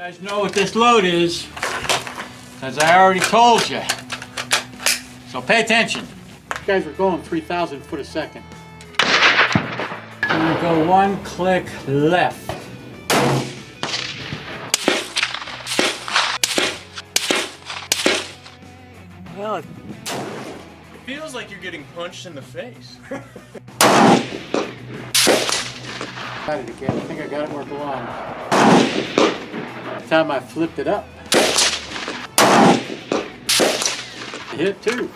guys know what this load is, because I already told you. So pay attention. You guys are going 3,000 foot a second. I'm gonna go one click left. Well, it feels like you're getting punched in the face. Got it again. I think I got it where it belongs. By the time I flipped it up, it hit too.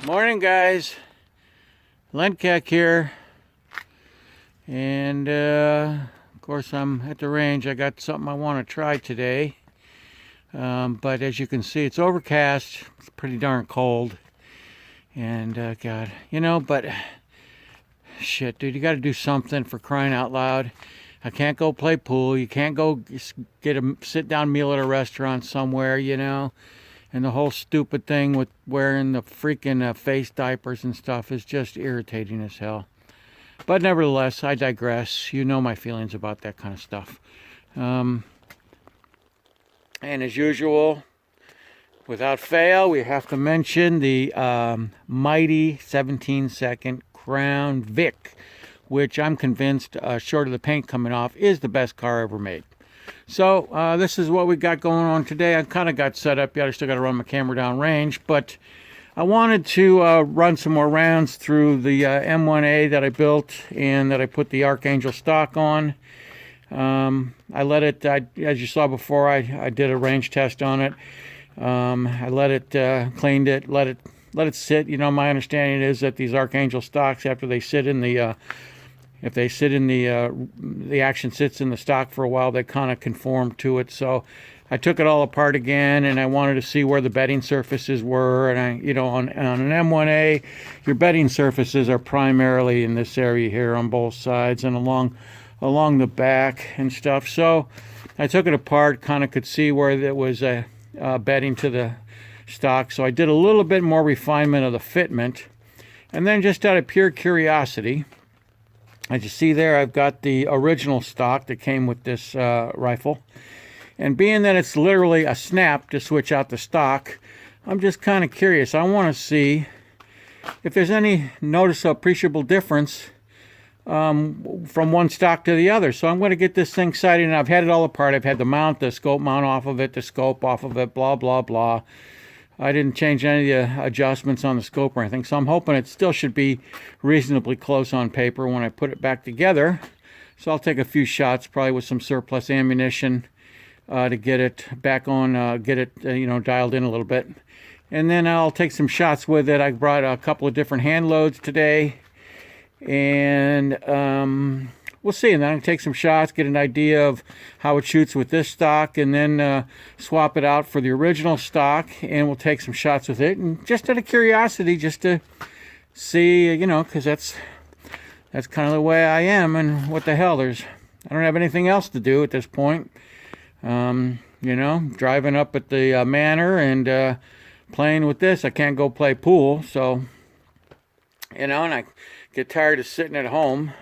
Morning, guys. Lencac here. And of course I'm at the range. I got something I want to try today. But as you can see, it's overcast. It's pretty darn cold. And God, you know, but shit, dude, you got to do something, for crying out loud. I can't go play pool. You can't go get a sit-down meal at a restaurant somewhere, you know. And the whole stupid thing with wearing the freaking face diapers and stuff is just irritating as hell. But nevertheless, I digress. You know my feelings about that kind of stuff. And as usual, without fail, we have to mention the mighty 17-second Crown Vic, which I'm convinced, short of the paint coming off, is the best car ever made. So this is what we got going on today. I kind of got set up yet. I still got to run my camera down range, but I wanted to run some more rounds through the M1A that I built and that I put the Archangel stock on. I let it, as you saw before, I did a range test on it. I let it, cleaned it, let it sit. You know, my understanding is that these Archangel stocks, after they sit in the, if they sit in the action sits in the stock for a while, they kind of conform to it. So I took it all apart again, and I wanted to see where the bedding surfaces were. And you know, on an M1A, your bedding surfaces are primarily in this area here on both sides and along the back and stuff. So I took it apart, kind of could see where there was a bedding to the stock. So I did a little bit more refinement of the fitment, and then just out of pure curiosity, as you see there, I've got the original stock that came with this rifle. And being that it's literally a snap to switch out the stock, I'm just kind of curious. I want to see if there's any noticeable, appreciable difference from one stock to the other. So I'm going to get this thing sighted, and I've had it all apart. I've had the mount, the scope mount off of it, the scope off of it, blah, blah, blah. I didn't change any of the adjustments on the scope or anything, so I'm hoping it still should be reasonably close on paper when I put it back together. So I'll take a few shots, probably with some surplus ammunition, to get it back on, get it you know, dialed in a little bit. And then I'll take some shots with it. I brought a couple of different hand loads today, and we'll see. And then I can take some shots, get an idea of how it shoots with this stock, and then swap it out for the original stock, and we'll take some shots with it. And just out of curiosity, just to see, you know, because that's kind of the way I am. And what the hell, I don't have anything else to do at this point. You know, driving up at the manor and playing with this. I can't go play pool, so, you know, and I get tired of sitting at home.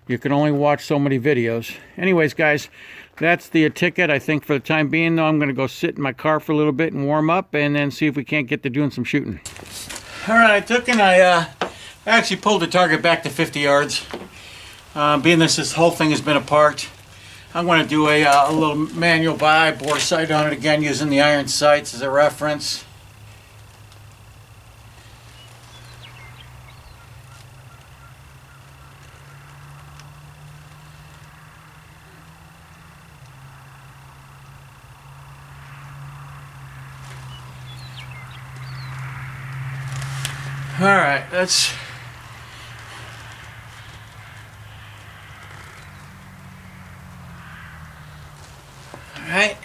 You can only watch so many videos. Anyways, guys, that's the ticket. I think for the time being, though, I'm going to go sit in my car for a little bit and warm up, and then see if we can't get to doing some shooting. All right, I took and I actually pulled the target back to 50 yards. Being this whole thing has been apart, I'm going to do a little manual buy, bore sight on it again, using the iron sights as a reference. All right, that's all right.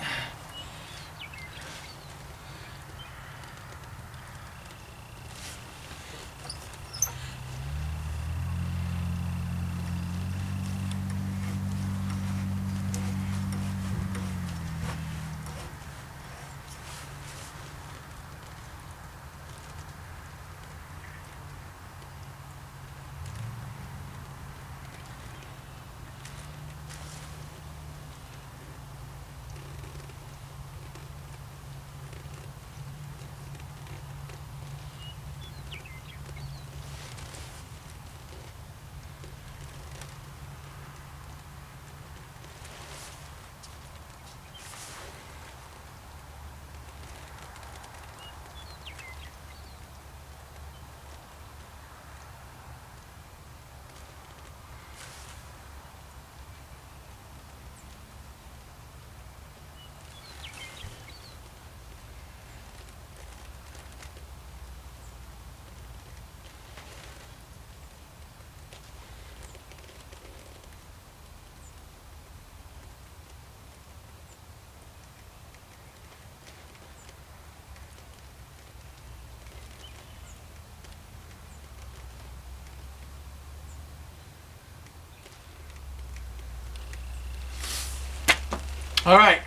All right.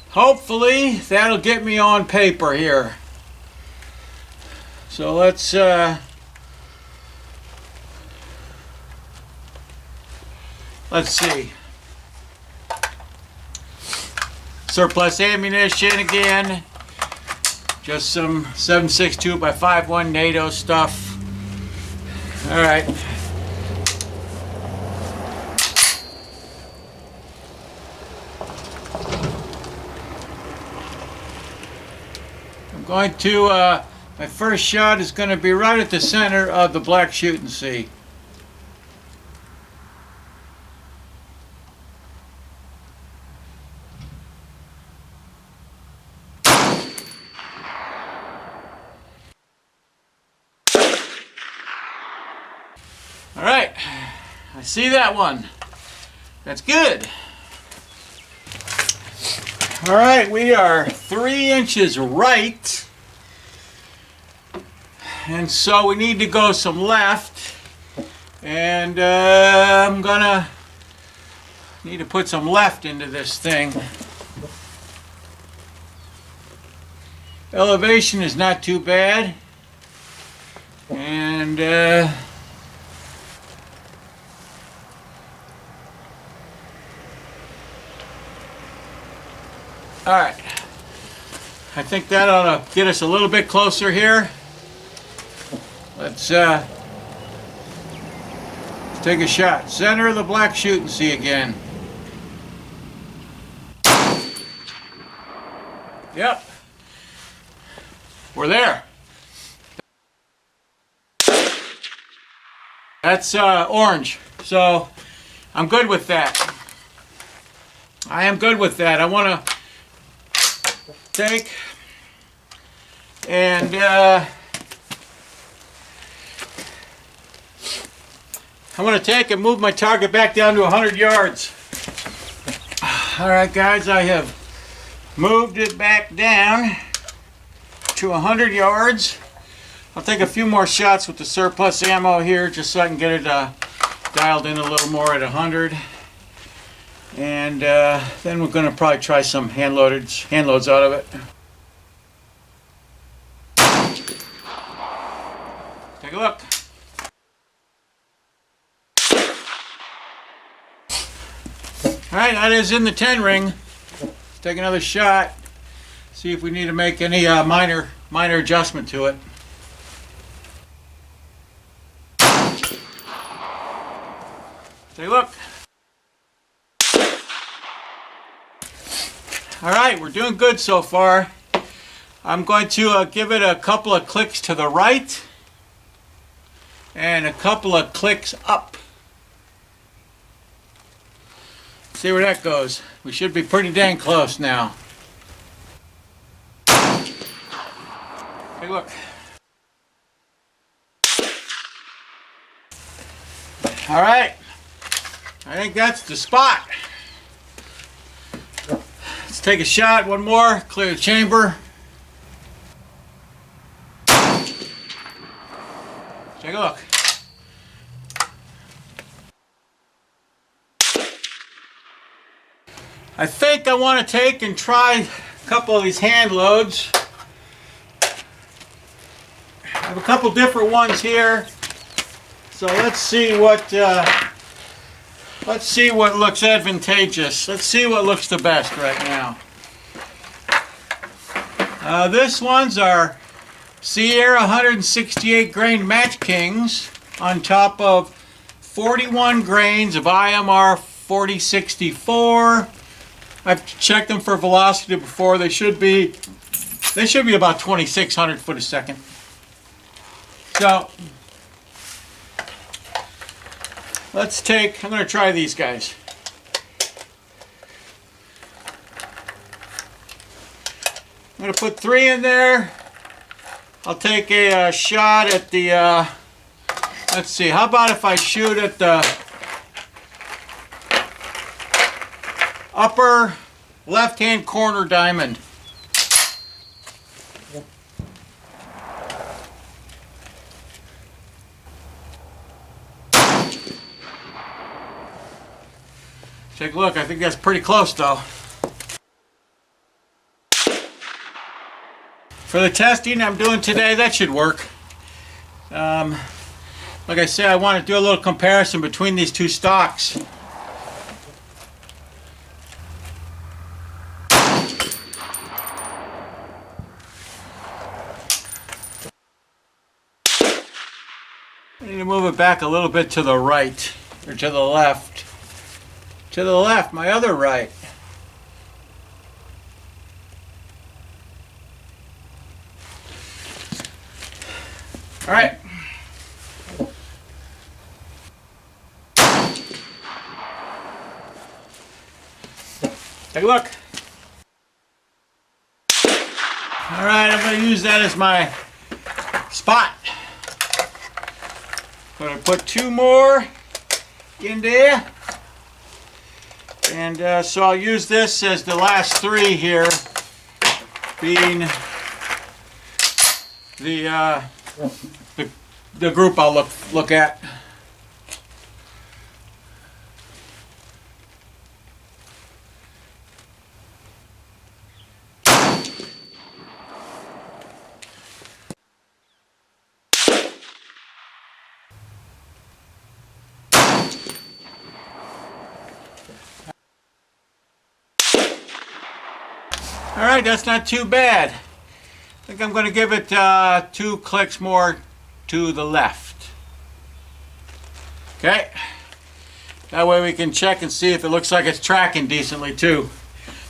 Hopefully that'll get me on paper here. So let's see. Surplus ammunition again. Just some 7.62 by 5.1 NATO stuff. All right. I'm going to, my first shot is going to be right at the center of the black shooting sea. All right, I see that one. That's good. All right, we are 3 inches right. And so we need to go some left. And I'm gonna need to put some left into this thing. Elevation is not too bad. And all right, I think that ought to get us a little bit closer here. Let's take a shot. Center of the black shooting sea again. Yep, we're there. That's orange, so I'm good with that. I am good with that. I want to take and I want to take and move my target back down to 100 yards. All right, guys, I have moved it back down to 100 yards. I'll take a few more shots with the surplus ammo here just so I can get it dialed in a little more at 100. And then we're going to probably try some hand loads out of it. Take a look. All right, that is in the 10 ring. Let's take another shot. See if we need to make any minor adjustment to it. Take a look. All right, we're doing good so far. I'm going to give it a couple of clicks to the right and a couple of clicks up. See where that goes. We should be pretty dang close now. Take a look. All right, I think that's the spot. Let's take a shot, one more, clear the chamber. Take a look. I think I want to take and try a couple of these hand loads. I have a couple different ones here. So let's see what looks advantageous. Let's see what looks the best right now. This one's our Sierra 168 grain Match Kings on top of 41 grains of IMR 4064. I've checked them for velocity before. They should be about 2,600 foot a second. So let's take, I'm going to try these guys. I'm going to put 3 in there. I'll take a shot at the, let's see, how about if I shoot at the upper left-hand corner diamond. Take a look. I think that's pretty close, though. for the testing I'm doing today, that should work. Like I said, I want to do a little comparison between these two stocks. I need to move it back a little bit to the right, or to the left. To the left, my other right. All right. Take a look. All right, I'm going to use that as my spot. Going to put 2 more in there. And so I'll use this as the last 3 here, being the group I'll look at. All right, that's not too bad. I think I'm going to give it 2 clicks more to the left. Okay. That way we can check and see if it looks like it's tracking decently too.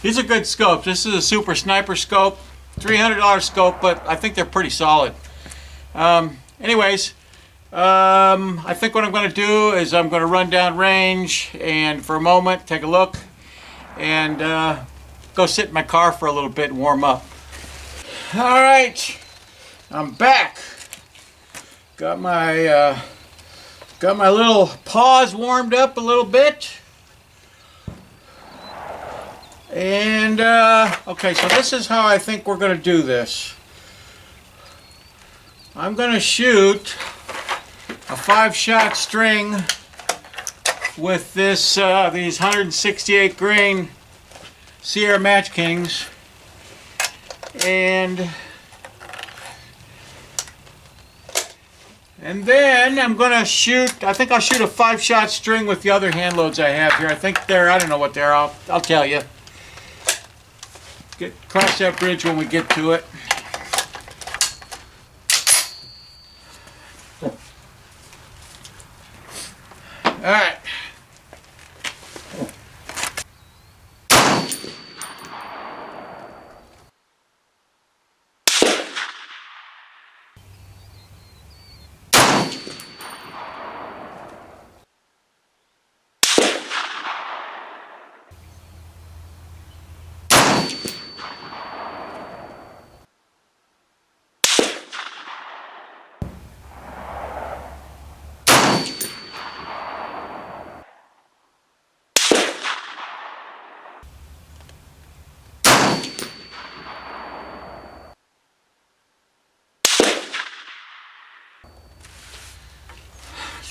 These are good scopes. This is a Super Sniper scope. $300 scope, but I think they're pretty solid. Anyways, I think what I'm going to do is I'm going to run down range and for a moment take a look and go sit in my car for a little bit and warm up. All right, I'm back. Got my little paws warmed up a little bit. And okay, so this is how I think we're going to do this. I'm going to shoot a 5-shot string with this these 168 grain Sierra Match Kings, and then I'm gonna shoot. I think I'll shoot a 5-shot string with the other hand loads I have here. I think they're, I don't know what they're. I'll tell you. Cross that bridge when we get to it. All right.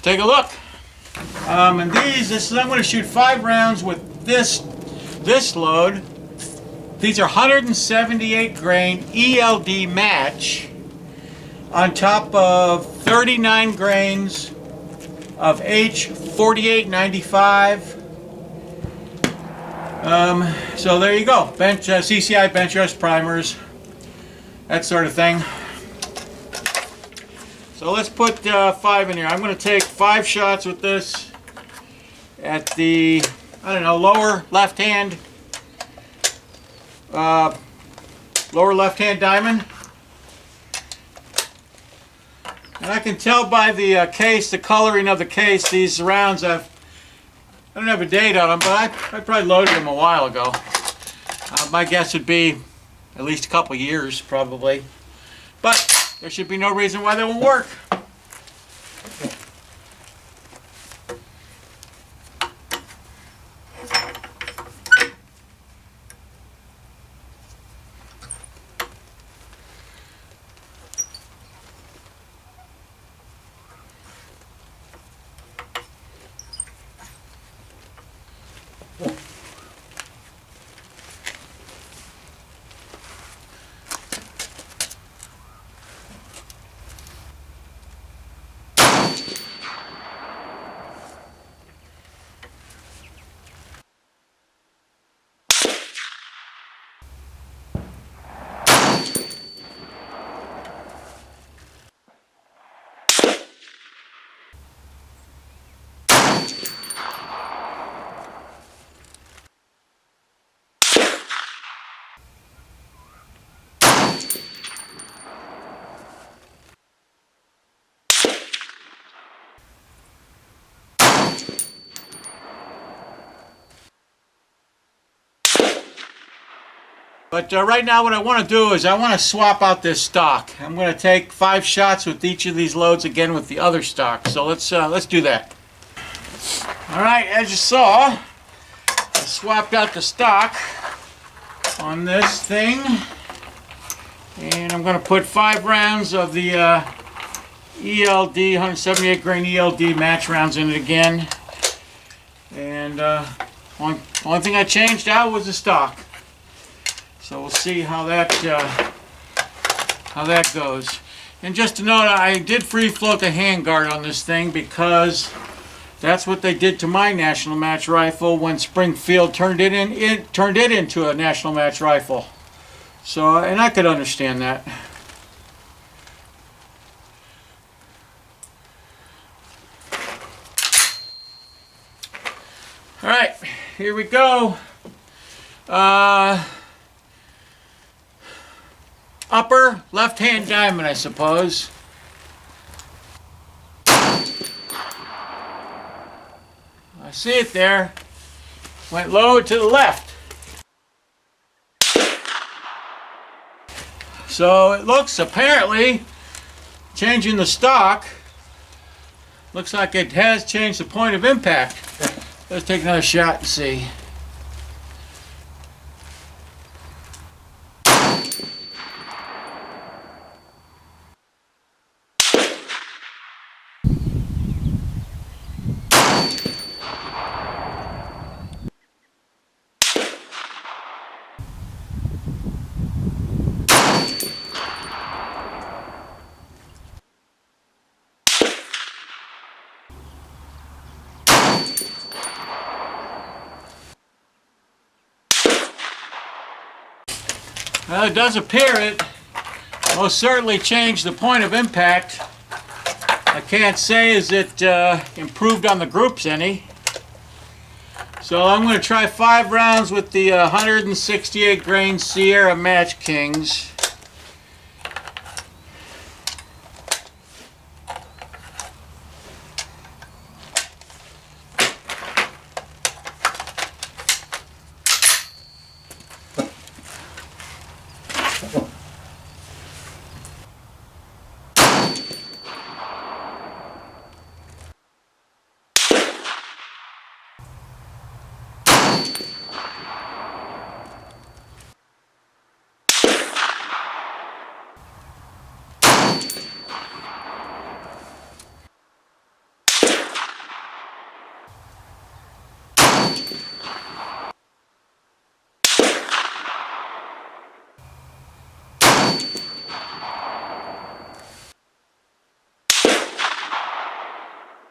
Take a look. And I'm going to shoot 5 rounds with this load. These are 178 grain ELD match on top of 39 grains of H4895. So there you go. CCI bench rest primers, that sort of thing. So let's put 5 in here. I'm going to take 5 shots with this at the, I don't know, lower left hand diamond. And I can tell by the case, the coloring of the case, these rounds I don't have a date on them, but I probably loaded them a while ago. My guess would be at least a couple years, probably. But there should be no reason why they won't work. But right now what I want to do is I want to swap out this stock. I'm going to take 5 shots with each of these loads again with the other stock. So let's do that. All right, as you saw, I swapped out the stock on this thing. And I'm going to put 5 rounds of the ELD, 178 grain ELD match rounds in it again. And only thing I changed out was the stock. So we'll see how that goes. And just to note, I did free float the handguard on this thing because that's what they did to my national match rifle when Springfield turned it into a national match rifle. So, and I could understand that. All right, here we go. Upper left-hand diamond, I suppose. I see it there. Went low to the left. So it looks, apparently, changing the stock, looks like it has changed the point of impact. Let's take another shot and see. Well, it does appear it most certainly changed the point of impact. I can't say as it improved on the groups any. So I'm going to try 5 rounds with the 168 grain Sierra Match Kings.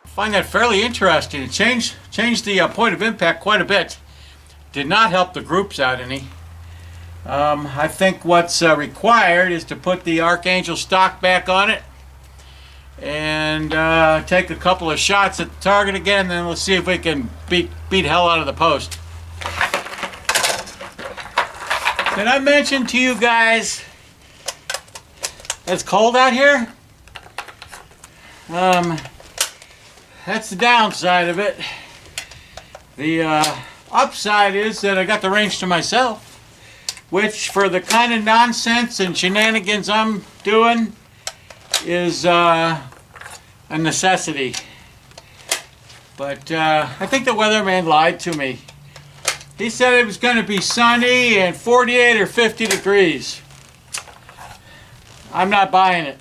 I find that fairly interesting. It changed the point of impact quite a bit. Did not help the groups out any. I think what's required is to put the Archangel stock back on it and take a couple of shots at the target again, and then let's see if we can beat hell out of the post. Did I mention to you guys it's cold out here? That's the downside of it. The upside is that I got the range to myself, which for the kind of nonsense and shenanigans I'm doing is a necessity. But I think the weatherman lied to me. He said it was going to be sunny and 48 or 50 degrees. I'm not buying it.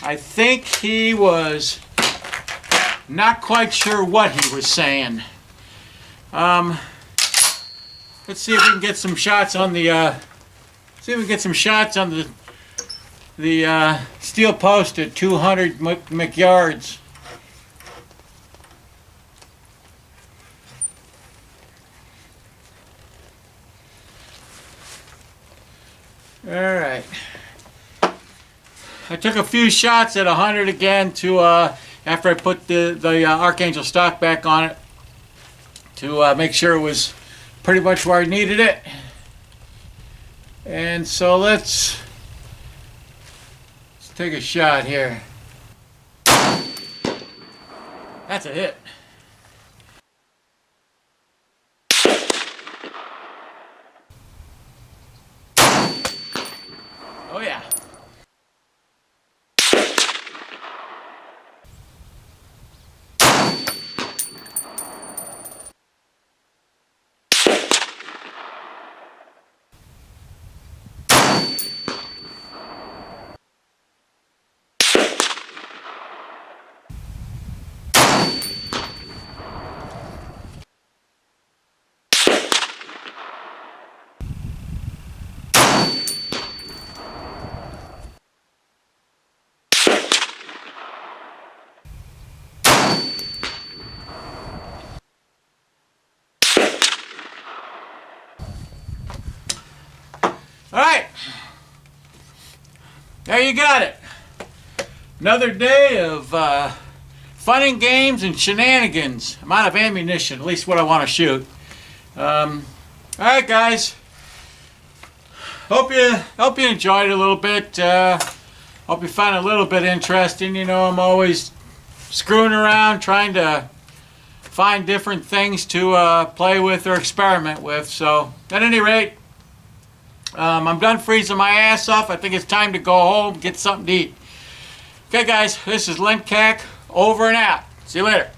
I think he was not quite sure what he was saying. Let's see if we can get some shots on the steel post at 200 McYards. All right. I took a few shots at 100 again to after I put the Archangel stock back on it to make sure it was pretty much where I needed it. And so let's take a shot here. That's a hit. Alright. There you got it. Another day of fun and games and shenanigans. I'm out of ammunition, at least what I want to shoot. Alright guys. Hope you enjoyed it a little bit. Hope you find it a little bit interesting. You know, I'm always screwing around trying to find different things to play with or experiment with. So at any rate, I'm done freezing my ass off. I think it's time to go home, get something to eat. Okay guys, this is Lencac, over and out. See you later.